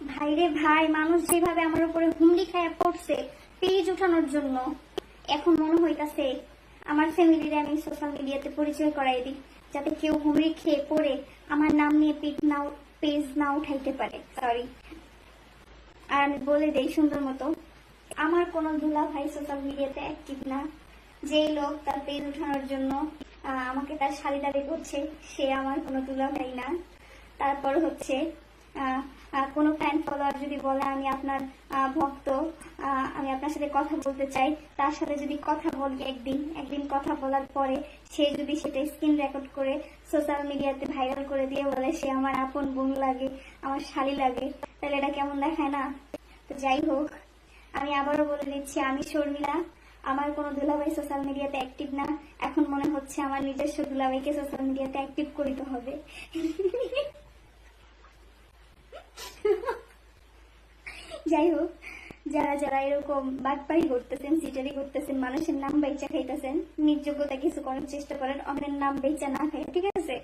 ভাইরে ভাই, মানুষ যেভাবে আমার উপরে হুমড়ি খায়া পড়ছে পেজ উঠানোর জন্য, এখন মনে হইতাছে আমার ফ্যামিলির আমি সোশ্যাল মিডিয়াতে পরিচয় করাই দিই, যাতে কেউ হুমড়ি খেয়ে পড়ে আমার নাম নিয়ে পেজ না উঠাইতে পারে। সরি। আর আমি বলে দেই সুন্দর মতো, আমার কোনো দুলা ভাই সোশ্যাল মিডিয়াতে অ্যাক্টিভ না। যে লোক তার পেজ উঠানোর জন্য আমাকে তার শাড়ি করছে, সে আমার কোনো দুলা ভাই না। তারপর হচ্ছে কোনো ফ্যান ফলোয়ার যদি বলে আমি আপনার ভক্ত, আমি আপনার সাথে কথা বলতে চাই, তার সাথে যদি কথা বলি একদিন কথা বলার পরে সে যদি সেটা স্ক্রিন রেকর্ড করে সোশ্যাল মিডিয়াতে ভাইরাল করে দিয়ে বলে সে আমার আপন বোন লাগে, আমার শালি লাগে, তাহলে এটা কেমন দেখায় না? তো যাই হোক, আমি আবারও বলে দিচ্ছি, আমি শর্মিলা, আমার কোনো দুলাভাই সোশ্যাল মিডিয়াতে অ্যাক্টিভ না। এখন মনে হচ্ছে আমার নিজস্ব দুলাভাইকে সোশ্যাল মিডিয়াতে অ্যাক্টিভ করিতে হবে। যাই হোক, যারা যারা এরকম বাটপাড়ি করতেছেন, চিটারি করতেছেন, মানুষের নাম বেচা খাইতেছেন, নিজ যোগ্যতা কিছু করার চেষ্টা করেন, অন্যের নাম বেচা না খাই, ঠিক আছে?